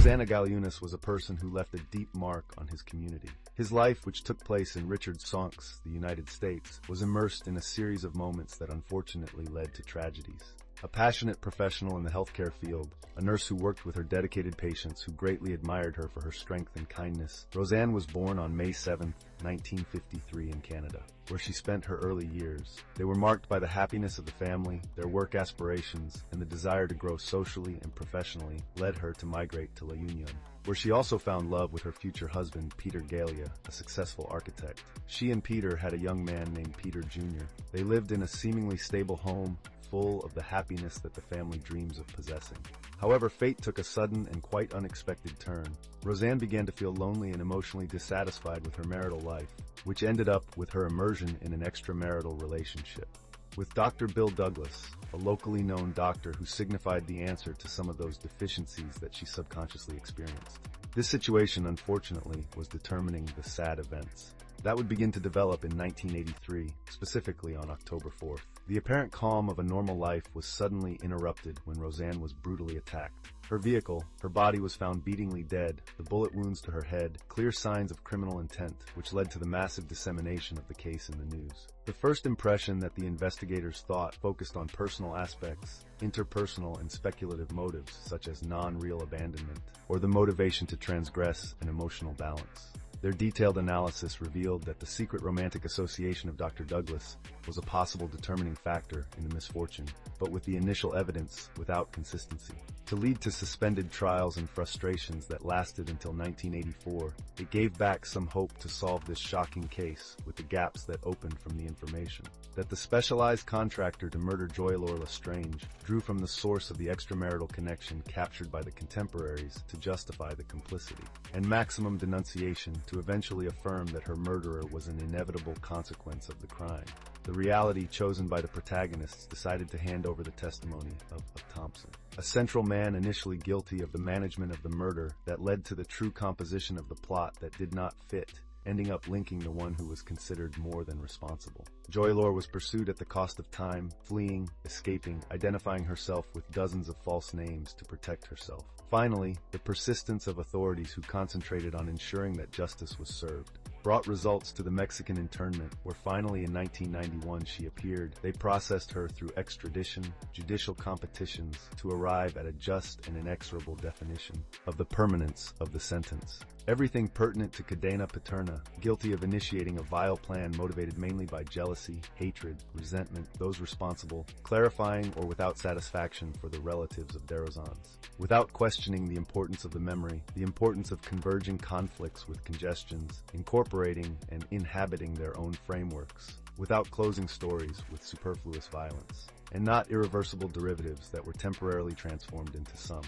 Rozanne Gailiunas was a person who left a deep mark on his community. His life, which took place in Richardson, the United States, was immersed in a series of moments that unfortunately led to tragedies. A passionate professional in the healthcare field, a nurse who worked with her dedicated patients who greatly admired her for her strength and kindness, Rozanne was born on May 7, 1953 in Canada, where she spent her early years. They were marked by the happiness of the family, their work aspirations, and the desire to grow socially and professionally led her to migrate to La Union, where she also found love with her future husband, Peter Gailiunas, a successful architect. She and Peter had a young man named Peter Jr. They lived in a seemingly stable home, full of the happiness that the family dreams of possessing. However, fate took a sudden and quite unexpected turn. Rozanne began to feel lonely and emotionally dissatisfied with her marital life, which ended up with her immersion in an extramarital relationship with Dr. Bill Douglas, a locally known doctor who signified the answer to some of those deficiencies that she subconsciously experienced. This situation, unfortunately, was determining the sad events that would begin to develop in 1983, specifically on October 4th. The apparent calm of a normal life was suddenly interrupted when Rozanne was brutally attacked. Her vehicle, her body was found beatingly dead, the bullet wounds to her head, clear signs of criminal intent, which led to the massive dissemination of the case in the news. The first impression that the investigators thought focused on personal aspects, interpersonal and speculative motives such as non-real abandonment, or the motivation to transgress an emotional balance. Their detailed analysis revealed that the secret romantic association of Dr. Douglas was a possible determining factor in the misfortune, but with the initial evidence without consistency. To lead to suspended trials and frustrations that lasted until 1984, it gave back some hope to solve this shocking case with the gaps that opened from the information that the specialized contractor to murder Joylor Lestrange drew from the source of the extramarital connection captured by the contemporaries to justify the complicity, and maximum denunciation to eventually affirm that her murderer was an inevitable consequence of the crime. The reality chosen by the protagonists decided to hand over the testimony of Thompson, a central man initially guilty of the management of the murder that led to the true composition of the plot that did not fit, ending up linking the one who was considered more than responsible. Joylor was pursued at the cost of time, fleeing, escaping, identifying herself with dozens of false names to protect herself. Finally, the persistence of authorities who concentrated on ensuring that justice was served brought results to the Mexican internment, where finally in 1991 she appeared. They processed her through extradition, judicial competitions, to arrive at a just and inexorable definition of the permanence of the sentence. Everything pertinent to cadena paterna, guilty of initiating a vile plan motivated mainly by jealousy, hatred, resentment, those responsible, clarifying or without satisfaction for the relatives of Rozanne's. Without questioning the importance of the memory, the importance of converging conflicts with congestions, incorporating and inhabiting their own frameworks, without closing stories with superfluous violence, and not irreversible derivatives that were temporarily transformed into some.